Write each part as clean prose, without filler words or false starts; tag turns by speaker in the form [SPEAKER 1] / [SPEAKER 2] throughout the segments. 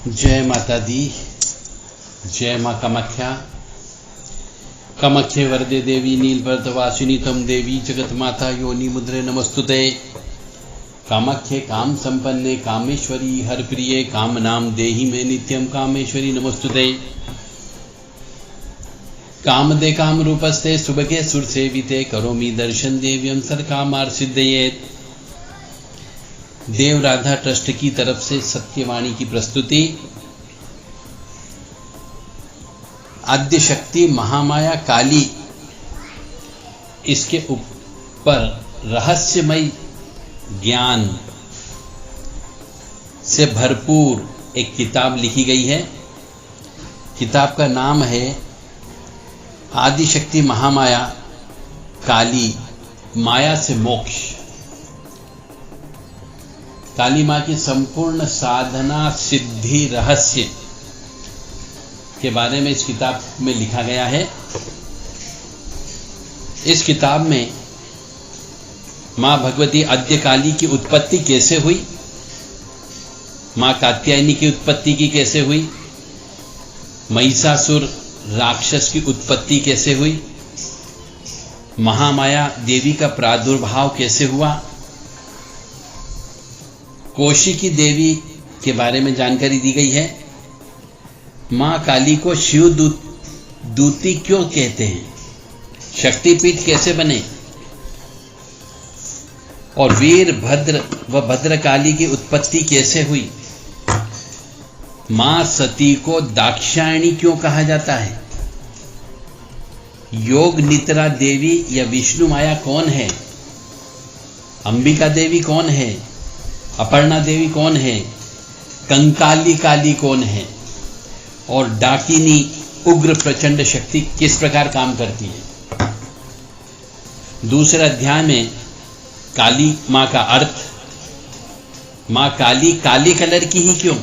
[SPEAKER 1] जय माता दी। जय माँ कामाख्या। कामाख्ये वरदे देवी नीलपर्वतवासिनी तम देवी जगत माता योनि मुद्रे नमस्तुते। कामाख्ये काम संपन्ने कामेश्वरी हर प्रिये काम नाम देहि में नित्यम कामेश्वरी नमस्तुते। काम दे काम रूपस्ते सुबके सुर सेविते करोमि दर्शन देव्यम सर कामार सिद्धयेत। देव राधा ट्रस्ट की तरफ से सत्यवाणी की प्रस्तुति। आद्य शक्ति महामाया काली, इसके ऊपर रहस्यमय ज्ञान से भरपूर एक किताब लिखी गई है। किताब का नाम है आदि शक्ति महामाया काली, माया से मोक्ष। काली मां की संपूर्ण साधना सिद्धि रहस्य के बारे में इस किताब में लिखा गया है। इस किताब में मां भगवती आद्य काली की उत्पत्ति कैसे हुई, मां कात्यायनी की उत्पत्ति की कैसे हुई, महिषासुर राक्षस की उत्पत्ति कैसे हुई, महामाया देवी का प्रादुर्भाव कैसे हुआ, कौशिकी देवी के बारे में जानकारी दी गई है। मां काली को शिव दूती क्यों कहते हैं, शक्तिपीठ कैसे बने, और वीरभद्र व भद्रकाली की उत्पत्ति कैसे हुई, मां सती को दाक्षायणी क्यों कहा जाता है, योग निद्रा देवी या विष्णु माया कौन है, अंबिका देवी कौन है, अपर्णा देवी कौन है, कंकाली काली कौन है, और डाकिनी उग्र प्रचंड शक्ति किस प्रकार काम करती है। दूसरे अध्याय में काली मां का अर्थ, मां काली काली कलर की ही क्यों,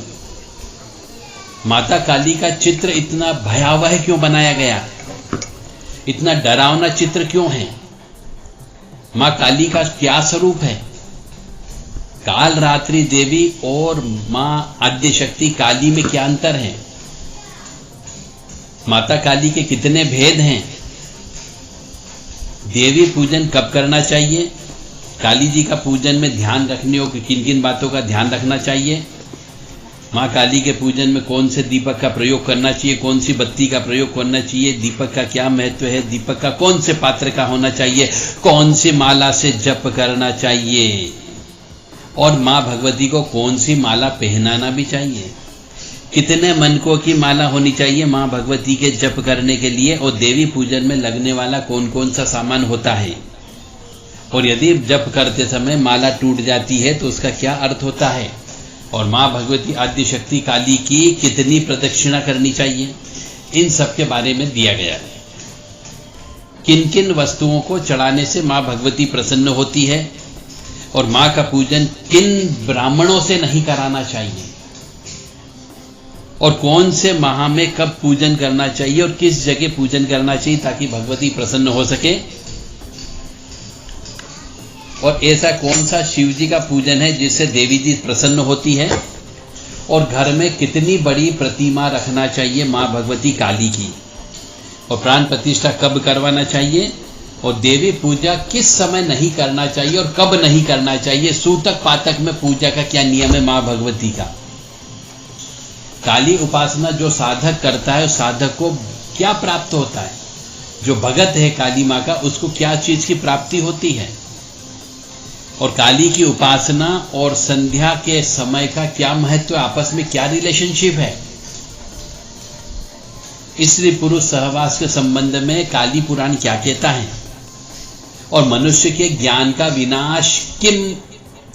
[SPEAKER 1] माता काली का चित्र इतना भयावह क्यों बनाया गया, इतना डरावना चित्र क्यों है, मां काली का क्या स्वरूप है, काल रात्रि देवी और मां आद्य शक्ति काली में क्या अंतर है, माता काली के कितने भेद हैं, देवी पूजन कब करना चाहिए, काली जी का पूजन में ध्यान रखने हो कि किन किन बातों का ध्यान रखना चाहिए, मां काली के पूजन में कौन से दीपक का प्रयोग करना चाहिए, कौन सी बत्ती का प्रयोग करना चाहिए, दीपक का क्या महत्व है, दीपक का कौन से पात्र का होना चाहिए, कौन सी माला से जप करना चाहिए, और मां भगवती को कौन सी माला पहनाना भी चाहिए, कितने मनकों की माला होनी चाहिए मां भगवती के जप करने के लिए, और देवी पूजन में लगने वाला कौन कौन सा सामान होता है, और यदि जप करते समय माला टूट जाती है तो उसका क्या अर्थ होता है, और मां भगवती आद्य शक्ति काली की कितनी प्रदक्षिणा करनी चाहिए, इन सब के बारे में दिया गया है। किन किन वस्तुओं को चढ़ाने से मां भगवती प्रसन्न होती है, और मां का पूजन किन ब्राह्मणों से नहीं कराना चाहिए, और कौन से माह में कब पूजन करना चाहिए और किस जगह पूजन करना चाहिए ताकि भगवती प्रसन्न हो सके, और ऐसा कौन सा शिव जी का पूजन है जिससे देवी जी प्रसन्न होती है, और घर में कितनी बड़ी प्रतिमा रखना चाहिए मां भगवती काली की, और प्राण प्रतिष्ठा कब करवाना चाहिए, और देवी पूजा किस समय नहीं करना चाहिए और कब नहीं करना चाहिए, सूतक पातक में पूजा का क्या नियम है मां भगवती का, काली उपासना जो साधक करता है उस साधक को क्या प्राप्त होता है, जो भगत है काली मां का उसको क्या चीज की प्राप्ति होती है, और काली की उपासना और संध्या के समय का क्या महत्व, आपस में क्या रिलेशनशिप है, स्त्री पुरुष सहवास के संबंध में काली पुराण क्या कहता है, और मनुष्य के ज्ञान का विनाश किन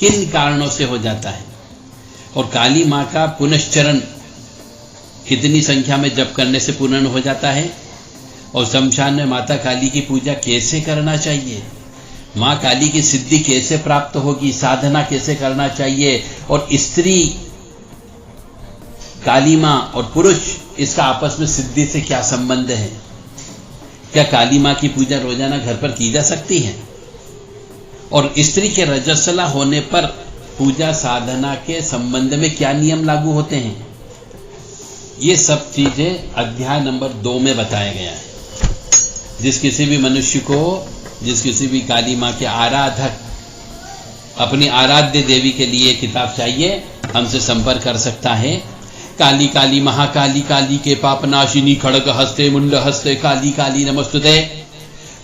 [SPEAKER 1] किन कारणों से हो जाता है, और काली मां का पुनश्चरण कितनी संख्या में जप करने से पूर्ण हो जाता है, और शमशान में माता काली की पूजा कैसे करना चाहिए, मां काली की सिद्धि कैसे प्राप्त होगी, साधना कैसे करना चाहिए, और स्त्री काली मां और पुरुष इसका आपस में सिद्धि से क्या संबंध है, क्या काली मां की पूजा रोजाना घर पर की जा सकती है, और स्त्री के रजस्वला होने पर पूजा साधना के संबंध में क्या नियम लागू होते हैं, ये सब चीजें अध्याय नंबर 2 में बताया गया है। जिस किसी भी मनुष्य को, जिस किसी भी काली माँ के आराधक, अपनी आराध्य देवी के लिए किताब चाहिए, हमसे संपर्क कर सकता है। काली काली महाकाली काली के पापनाशिनी खड़ग हस्ते मुंड हस्ते काली काली नमस्तुते।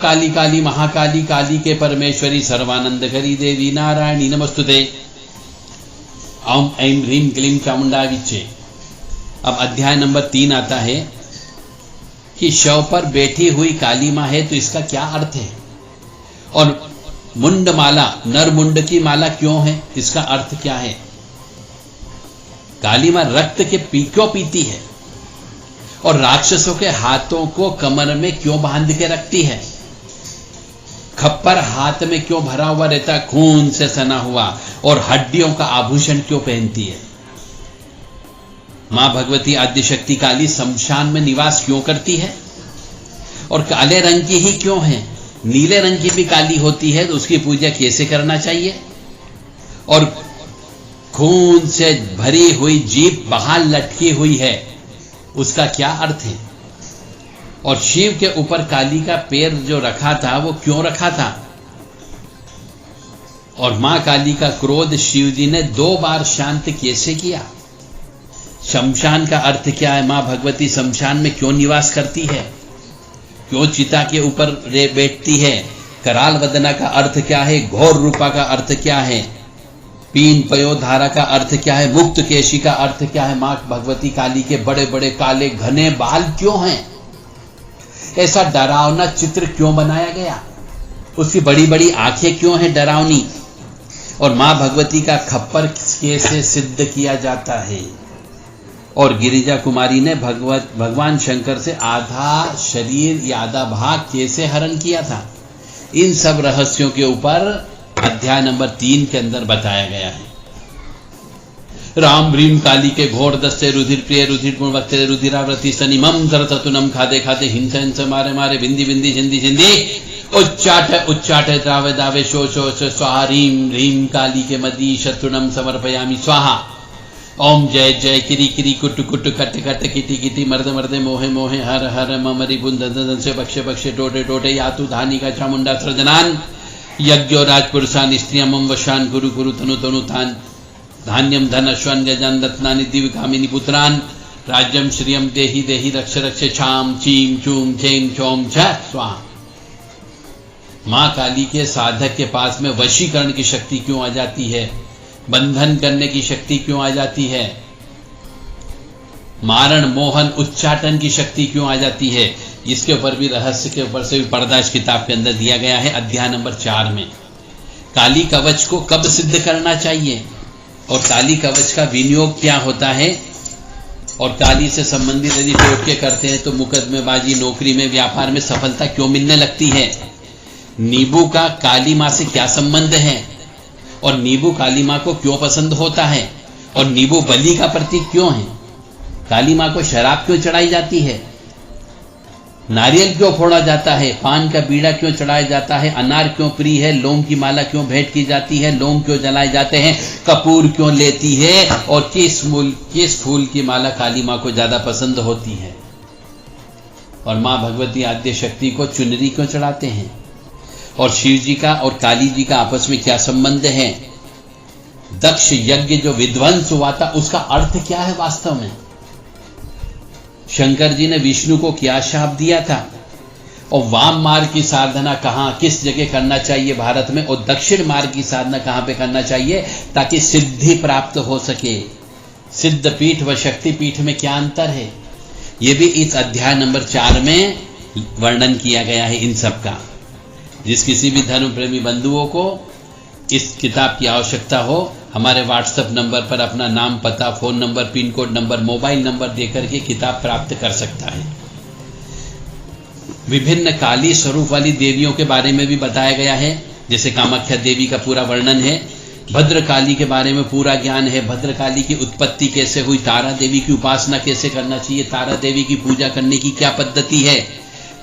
[SPEAKER 1] काली काली महाकाली काली के परमेश्वरी सर्वानंद करी देवी नारायणी नमस्तुते। ओम ऐं ह्रीं क्लीं चामुंडा विच्चे। अब अध्याय नंबर 3 आता है कि शव पर बैठी हुई काली मां है, तो इसका क्या अर्थ है? और मुंड माला, नर मुंड की माला क्यों है, इसका अर्थ क्या है? काली मां रक्त के क्यों पीती है? और राक्षसों के हाथों को कमर में क्यों बांध के रखती है? खप्पर हाथ में क्यों भरा हुआ रहता है, खून से सना हुआ, और हड्डियों का आभूषण क्यों पहनती है? मां भगवती आद्यशक्ति काली शमशान में निवास क्यों करती है? और काले रंग की ही क्यों है? नीले रंग की भी काली होती है, तो उसकी पूजा कैसे करना चाहिए? और खून से भरी हुई जीभ बाहर लटकी हुई है, उसका क्या अर्थ है? और शिव के ऊपर काली का पैर जो रखा था, वो क्यों रखा था? और मां काली का क्रोध शिव जी ने 2 बार शांत कैसे किया? शमशान का अर्थ क्या है? मां भगवती शमशान में क्यों निवास करती है? क्यों चिता के ऊपर बैठती है? कराल वदना का अर्थ क्या है? घोर रूपा का अर्थ क्या है? पीन पयोधारा का अर्थ क्या है? मुक्त केशी का अर्थ क्या है? मां भगवती काली के बड़े बड़े काले घने बाल क्यों हैं? ऐसा डरावना चित्र क्यों बनाया गया? उसकी बड़ी बड़ी आंखें क्यों हैं डरावनी? और मां भगवती का खप्पर कैसे सिद्ध किया जाता है? और गिरिजा कुमारी ने भगवान शंकर से आधा शरीर या आधा भाग कैसे हरण किया था? इन सब रहस्यों के ऊपर अध्याय नंबर 3 के अंदर बताया गया है। राम भ्रीम काली के घोर दस्ते रुधिर प्रिय रुधिर गुण वक्ते रुधिरावृति सनिमम धरततुनम खादे खादे हिंसा हिंसा मारे मारे बिंदी बिंदी जिंदी जिंदी उच्चाट द्रावे दावे शो शो स्वाहा रीम ह्रीम काली के मदी शत्रुनम समर्पयामि स्वाहा। ओम जय जय किरी किरी कुट कुट कट कट किटी किटी मर्द मर्दे मोहे मोहे हर हर ममरी बुंद दन से बक्षे बक्षे टोटे टोटे यातु धानी का चामुंडा सृजनान यज्ञो राजपुरुषान स्त्रियम वशान गुरु गुरु तनु तनु तान धान्यम धन अश्वन गजान रत्नानि दिव्य कामिनी पुत्रान राज्यम श्रियम देहि देहि रक्ष रक्ष छाम चीम चूम चेम चोम छ स्वाहा। मां काली के साधक के पास में वशीकरण की शक्ति क्यों आ जाती है? बंधन करने की शक्ति क्यों आ जाती है? मारण मोहन उच्चाटन की शक्ति क्यों आ जाती है? इसके ऊपर भी रहस्य के ऊपर से भी पर्दा इस किताब के अंदर दिया गया है अध्याय नंबर 4 में। काली कवच को कब सिद्ध करना चाहिए और काली कवच का विनियोग क्या होता है, और काली से संबंधित यदि टोटके करते हैं तो मुकदमेबाजी, नौकरी में, व्यापार में सफलता क्यों मिलने लगती है? नींबू का काली मां से क्या संबंध है और नींबू काली मां को क्यों पसंद होता है? और नींबू बलि का प्रतीक क्यों है? काली मां को शराब क्यों चढ़ाई जाती है? नारियल क्यों फोड़ा जाता है? पान का बीड़ा क्यों चढ़ाया जाता है? अनार क्यों प्रिय है? लौंग की माला क्यों भेंट की जाती है? लौंग क्यों जलाए जाते हैं? कपूर क्यों लेती है? और किस फूल की माला काली मां को ज्यादा पसंद होती है? और मां भगवती आद्य शक्ति को चुनरी क्यों चढ़ाते हैं? और शिव जी का और काली जी का आपस में क्या संबंध है? दक्ष यज्ञ जो विध्वंस हुआ था उसका अर्थ क्या है वास्तव में? शंकर जी ने विष्णु को क्या शाप दिया था? और वाम मार्ग की साधना कहां किस जगह करना चाहिए भारत में, और दक्षिण मार्ग की साधना कहां पे करना चाहिए ताकि सिद्धि प्राप्त हो सके? सिद्ध पीठ व शक्ति पीठ में क्या अंतर है, यह भी इस अध्याय नंबर 4 में वर्णन किया गया है इन सब का। जिस किसी भी धर्म प्रेमी बंधुओं को इस किताब की आवश्यकता हो, हमारे व्हाट्सएप नंबर पर अपना नाम, पता, phone number, pin code number, mobile number देकर के किताब प्राप्त कर सकता है। विभिन्न काली स्वरूप वाली देवियों के बारे में भी बताया गया है, जैसे कामाख्या देवी का पूरा वर्णन है, भद्रकाली के बारे में पूरा ज्ञान है, भद्रकाली की उत्पत्ति कैसे हुई, तारा देवी की उपासना कैसे करना चाहिए, तारा देवी की पूजा करने की क्या पद्धति है,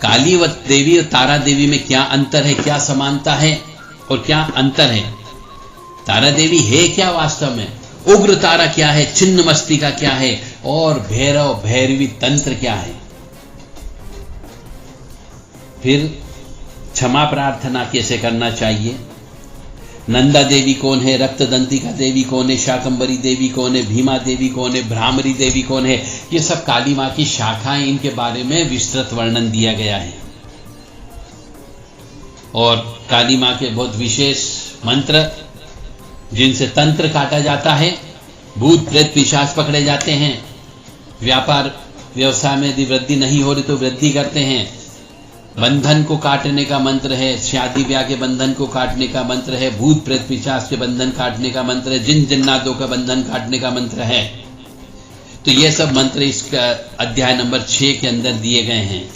[SPEAKER 1] काली व देवी और तारा देवी में क्या अंतर है, क्या समानता है और क्या अंतर है, तारा देवी है क्या वास्तव में, उग्र तारा क्या है, छिन्न मस्तिका क्या है, और भैरव भैरवी तंत्र क्या है। फिर क्षमा प्रार्थना कैसे करना चाहिए, नंदा देवी कौन है, रक्तदंतिका देवी कौन है, शाकंभरी देवी कौन है, भीमा देवी कौन है, भ्रामरी देवी कौन है, ये सब काली मां की शाखाएं, इनके बारे में विस्तृत वर्णन दिया गया है। और काली मां के बहुत विशेष मंत्र जिनसे तंत्र काटा जाता है, भूत प्रेत पिशाच पकड़े जाते हैं, व्यापार व्यवसाय में यदि वृद्धि नहीं हो रही तो वृद्धि करते हैं, बंधन को काटने का मंत्र है, शादी ब्याह के बंधन को काटने का मंत्र है, भूत प्रेत पिशाच के बंधन काटने का मंत्र है, जिन जिन्नातों का बंधन काटने का मंत्र है। तो ये सब मंत्र इसका अध्याय नंबर 6 के अंदर दिए गए हैं।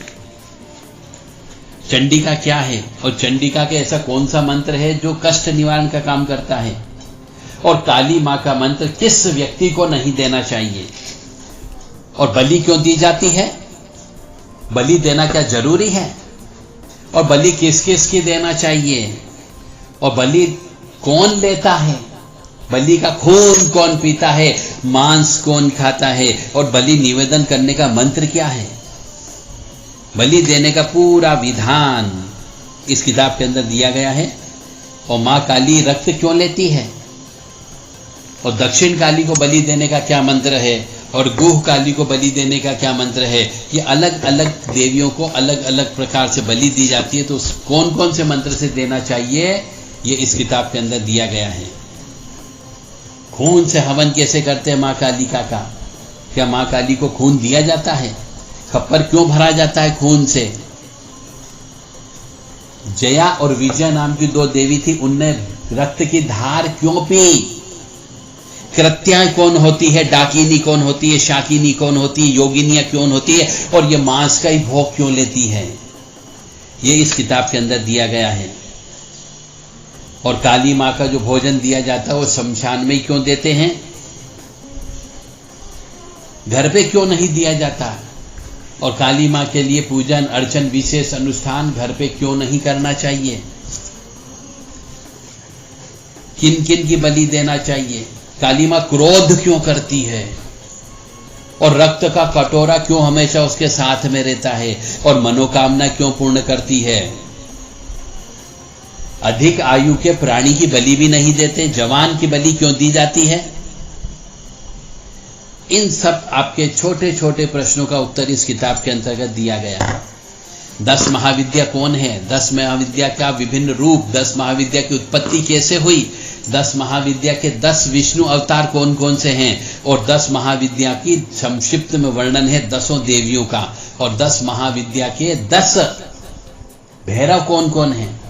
[SPEAKER 1] चंडिका क्या है, और चंडिका के ऐसा कौन सा मंत्र है जो कष्ट निवारण का काम करता है, और काली मां का मंत्र किस व्यक्ति को नहीं देना चाहिए, और बलि क्यों दी जाती है, बलि देना क्या जरूरी है, और बलि किस किस की देना चाहिए, और बलि कौन लेता है, बलि का खून कौन पीता है, मांस कौन खाता है, और बलि निवेदन करने का मंत्र क्या है। बलि देने का पूरा विधान इस किताब के अंदर दिया गया है। और मां काली रक्त क्यों लेती है, और दक्षिण काली को बलि देने का क्या मंत्र है, और गुह काली को बलि देने का क्या मंत्र है। ये अलग अलग देवियों को अलग अलग प्रकार से बलि दी जाती है, तो कौन कौन से मंत्र से देना चाहिए ये इस किताब के अंदर दिया गया है। खून से हवन कैसे करते हैं मां कालिका का, क्या मां काली को खून दिया जाता है, खप्पर क्यों भरा जाता है खून से। जया और विजया नाम की 2 देवी थी, उनने रक्त की धार क्यों पी। कृत्या कौन होती है, डाकिनी कौन होती है, शाकिनी कौन होती है, योगिनियां कौन होती है, और ये मांस का ही भोग क्यों लेती है, ये इस किताब के अंदर दिया गया है। और काली मां का जो भोजन दिया जाता है वो शमशान में ही क्यों देते हैं, घर पे क्यों नहीं दिया जाता। और काली मां के लिए पूजन अर्चन विशेष अनुष्ठान घर पे क्यों नहीं करना चाहिए, किन किन की बलि देना चाहिए। काली मां क्रोध क्यों करती है, और रक्त का कटोरा क्यों हमेशा उसके साथ में रहता है, और मनोकामना क्यों पूर्ण करती है। अधिक आयु के प्राणी की बलि भी नहीं देते, जवान की बलि क्यों दी जाती है। इन सब आपके छोटे छोटे प्रश्नों का उत्तर इस किताब के अंतर्गत दिया गया है। 10 महाविद्या कौन है, 10 महाविद्या का विभिन्न रूप, 10 महाविद्या की उत्पत्ति कैसे हुई, 10 महाविद्या के 10 विष्णु अवतार कौन कौन से हैं, और 10 महाविद्या की संक्षिप्त में वर्णन है 10 देवियों का, और 10 महाविद्या के 10 भैरव कौन कौन है।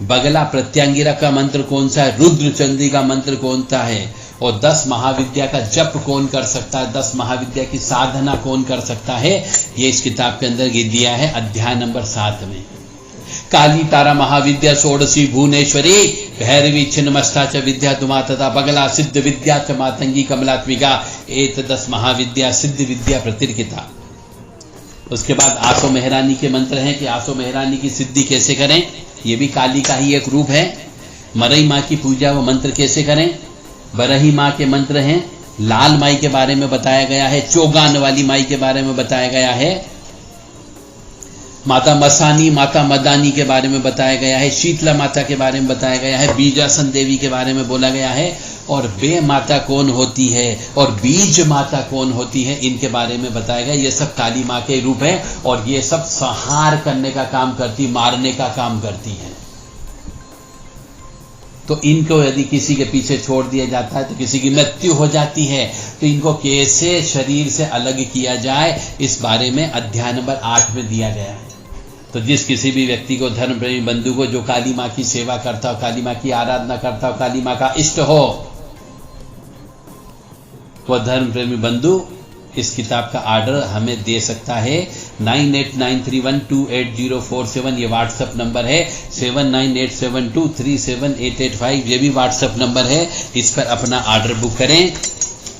[SPEAKER 1] बगला प्रत्यांगिरा का मंत्र कौन सा है, रुद्र चंडी का मंत्र कौन सा है, और 10 महाविद्या का जप कौन कर सकता है, 10 महाविद्या की साधना कौन कर सकता है, ये इस किताब के अंदर ये दिया है अध्याय नंबर 7 में। काली तारा महाविद्या षोडशी भुवनेश्वरी भैरवी छिन्नमस्ता च विद्या तुमा तथा बगला सिद्ध विद्या च मातंगी कमलात्मिका एत 10 महाविद्या सिद्ध विद्या प्रतिर्किता। उसके बाद आसो मेहरानी के मंत्र हैं कि आसो मेहरानी की सिद्धि कैसे करें, ये भी काली का ही एक रूप है। मरई माँ की पूजा व मंत्र कैसे करें, बरही माँ के मंत्र हैं। लाल माई के बारे में बताया गया है, चौगान वाली माई के बारे में बताया गया है, माता मसानी माता मदानी के बारे में बताया गया है, शीतला माता के बारे में बताया गया है, बीजासन देवी के बारे में बोला गया है, और बे माता कौन होती है और बीज माता कौन होती है इनके बारे में बताया गया। ये सब काली माँ के रूप है, और ये सब संहार करने का काम करती, मारने का काम करती है। तो इनको यदि किसी के पीछे छोड़ दिया जाता है तो किसी की मृत्यु हो जाती है, तो इनको कैसे शरीर से अलग किया जाए इस बारे में अध्याय नंबर 8 में दिया गया है। तो जिस किसी भी व्यक्ति को, धर्म प्रेमी बंधु को, जो काली माँ की सेवा करता हो, काली माँ की आराधना करता हो, काली माँ का इष्ट हो, वह धर्म प्रेमी बंधु इस किताब का ऑर्डर हमें दे सकता है। 9893128047 ये व्हाट्सएप नंबर है, 7987237885 ये भी व्हाट्सएप नंबर है। इस पर अपना ऑर्डर बुक करें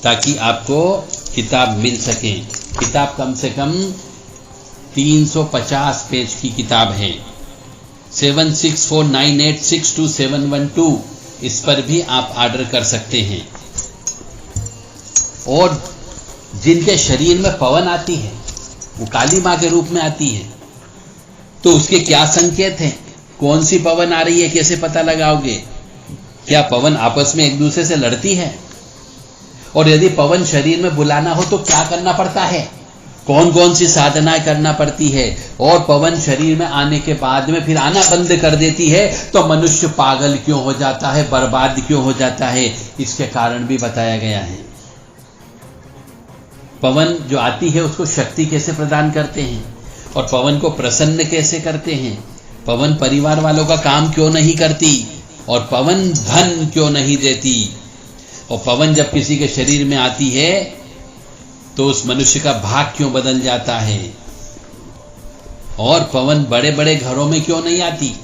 [SPEAKER 1] ताकि आपको किताब मिल सके। किताब कम से कम 350 पेज की किताब है। 7649862712 इस पर भी आप ऑर्डर कर सकते हैं। और जिनके शरीर में पवन आती है वो काली मां के रूप में आती है। तो उसके क्या संकेत हैं? कौन सी पवन आ रही है, कैसे पता लगाओगे? क्या पवन आपस में एक दूसरे से लड़ती है? और यदि पवन शरीर में बुलाना हो तो क्या करना पड़ता है? कौन कौन सी साधनाएं करना पड़ती है? और पवन शरीर में आने के बाद में फिर आना बंद कर देती है तो मनुष्य पागल क्यों हो जाता है, बर्बाद क्यों हो जाता है, इसके कारण भी बताया गया है। पवन जो आती है उसको शक्ति कैसे प्रदान करते हैं और पवन को प्रसन्न कैसे करते हैं? पवन परिवार वालों का काम क्यों नहीं करती और पवन धन क्यों नहीं देती? और पवन जब किसी के शरीर में आती है तो उस मनुष्य का भाग क्यों बदल जाता है? और पवन बड़े बड़े घरों में क्यों नहीं आती,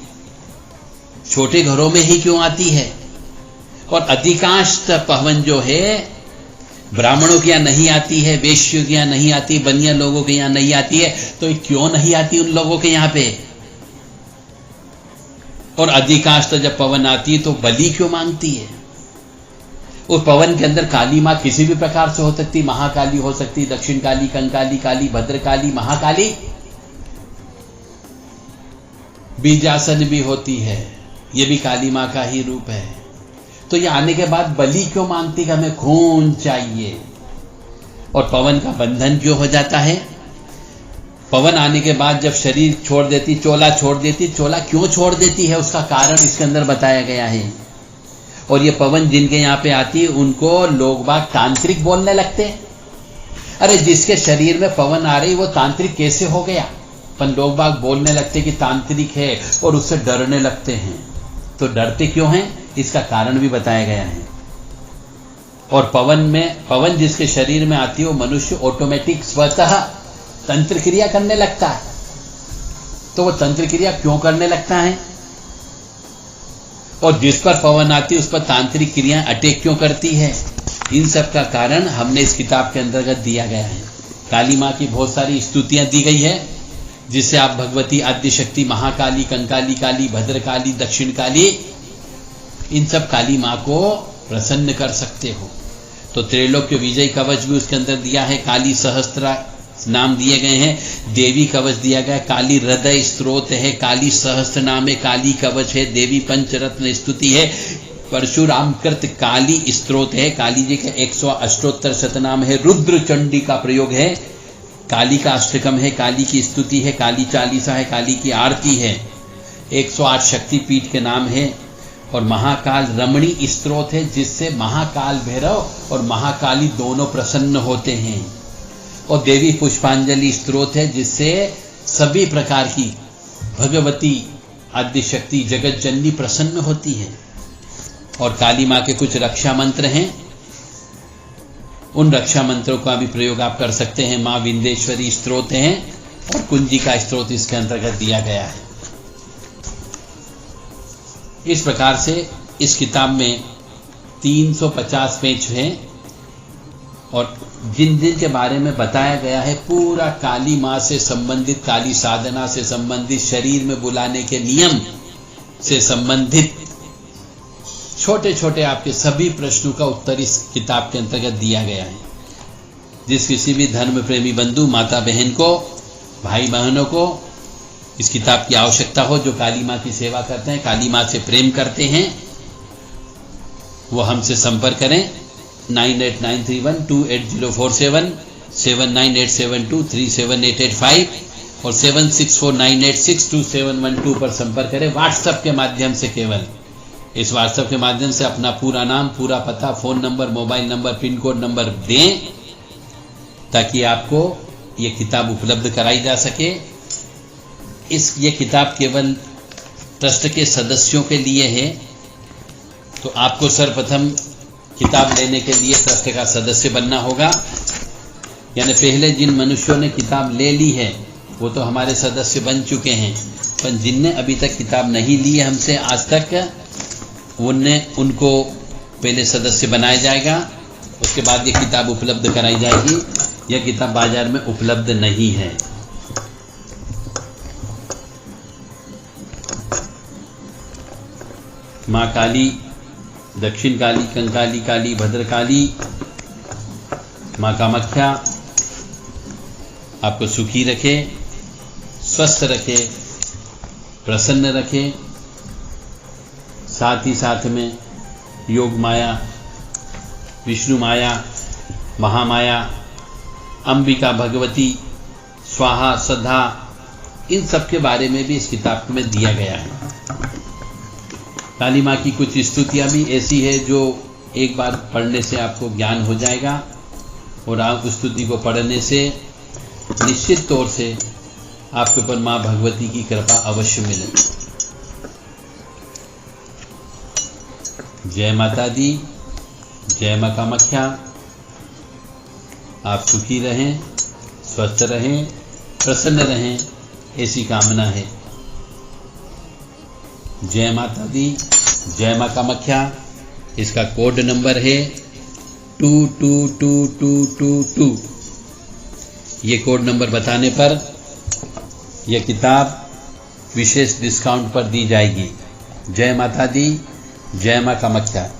[SPEAKER 1] छोटे घरों में ही क्यों आती है? और अधिकांश पवन जो है ब्राह्मणों के यहां नहीं आती है, वेश्यों के यहां नहीं आती, बनिया लोगों के यहां नहीं आती है, तो ये क्यों नहीं आती उन लोगों के यहां पे? और अधिकांश जब पवन आती है तो बलि क्यों मांगती है? उस पवन के अंदर काली मां किसी भी प्रकार से हो सकती, महाकाली हो सकती, दक्षिण काली, कंकाली काली, भद्रकाली, महाकाली, बीजासन भी होती है, ये भी काली मां का ही रूप है। तो ये आने के बाद बलि क्यों मांगती कि हमें खून चाहिए? और पवन का बंधन क्यों हो जाता है? पवन आने के बाद जब शरीर छोड़ देती, चोला छोड़ देती, चोला क्यों छोड़ देती है उसका कारण इसके अंदर बताया गया है। और ये पवन जिनके यहां पे आती है उनको लोग बाग तांत्रिक बोलने लगते हैं। अरे जिसके शरीर में पवन आ रही वो तांत्रिक कैसे हो गया? पर लोग बाग बोलने लगते कि तांत्रिक है और उससे डरने लगते हैं। तो डरते क्यों हैं इसका कारण भी बताया गया है। और पवन जिसके शरीर में आती है वो मनुष्य ऑटोमेटिक स्वतः तंत्र क्रिया करने लगता है। तो वो तंत्र क्रिया क्यों करने लगता है? और जिस पर पवन आती है उस पर तांत्रिक क्रियाएं अटैक क्यों करती है? इन सब का कारण हमने इस किताब के अंतर्गत दिया गया है। काली मां की बहुत सारी स्तुतियां दी गई है जिससे आप भगवती आद्य शक्ति, महाकाली, कंकाली काली, भद्रकाली, दक्षिण काली, इन सब काली मां को प्रसन्न कर सकते हो। तो त्रैलोक्य विजय कवच भी उसके अंदर दिया है, काली सहस्त्र नाम दिए गए हैं, देवी कवच दिया गया है, काली हृदय स्त्रोत है, काली सहस्त्र नाम है, काली कवच है, देवी पंचरत्न स्तुति है, परशुराम कृत काली स्त्रोत है, काली जी के 108 शतनाम है, रुद्र चंडी का प्रयोग है, काली का अष्टकम है, काली की स्तुति है, काली चालीसा है, काली की आरती है, 108 शक्तिपीठ के नाम है। और महाकाल रमणी स्त्रोत है जिससे महाकाल भैरव और महाकाली दोनों प्रसन्न होते हैं। और देवी पुष्पांजलि स्त्रोत है जिससे सभी प्रकार की भगवती आद्य शक्ति जगत जननी प्रसन्न होती है। और काली मां के कुछ रक्षा मंत्र हैं, उन रक्षा मंत्रों का भी प्रयोग आप कर सकते हैं। मां विंदेश्वरी स्त्रोत हैं और कुंजिका स्त्रोत इसके अंतर्गत दिया गया है। इस प्रकार से इस किताब में 350 पेज हैं और जिन जिन के बारे में बताया गया है पूरा काली मां से संबंधित, काली साधना से संबंधित, शरीर में बुलाने के नियम से संबंधित छोटे छोटे आपके सभी प्रश्नों का उत्तर इस किताब के अंतर्गत दिया गया है। जिस किसी भी धर्म प्रेमी बंधु, माता बहन को, भाई बहनों को इस किताब की आवश्यकता हो, जो काली मां की सेवा करते हैं, काली मां से प्रेम करते हैं, वो हमसे संपर्क करें 9893128047, 7987237885 और 7649862712 पर संपर्क करें। व्हाट्सएप के माध्यम से केवल इस व्हाट्सएप के माध्यम से अपना पूरा नाम, पूरा पता, phone number, mobile number, pin code number दें ताकि आपको ये किताब उपलब्ध कराई जा सके। ये किताब केवल ट्रस्ट के सदस्यों के लिए है। तो आपको सर्वप्रथम किताब लेने के लिए ट्रस्ट का सदस्य बनना होगा। यानी पहले जिन मनुष्यों ने किताब ले ली है वो तो हमारे सदस्य बन चुके हैं, पर जिनने अभी तक किताब नहीं ली है हमसे आज तक, उनको पहले सदस्य बनाया जाएगा। उसके बाद ये किताब उपलब्ध कराई जाएगी। यह किताब बाजार में उपलब्ध नहीं है। माँ काली, दक्षिण काली, कंकाली काली, भद्रकाली माँ कामाख्या आपको सुखी रखे, स्वस्थ रखे, प्रसन्न रखे। साथ ही साथ में योग माया, विष्णु माया, महामाया, अंबिका भगवती, स्वाहा, सदा, इन सब के बारे में भी इस किताब में दिया गया है। काली माँ की कुछ स्तुतियाँ भी ऐसी है जो एक बार पढ़ने से आपको ज्ञान हो जाएगा और आप उस स्तुति को पढ़ने से निश्चित तौर से आपके ऊपर माँ भगवती की कृपा अवश्य मिलेगी। जय माता दी, जय माँ कामाख्या। आप सुखी रहें, स्वस्थ रहें, प्रसन्न रहें, ऐसी कामना है। जय माता दी, जय माँ कामाख्या। इसका कोड नंबर है 222222। ये कोड नंबर बताने पर यह किताब विशेष डिस्काउंट पर दी जाएगी। जय माता दी, जय माँ कामाख्या।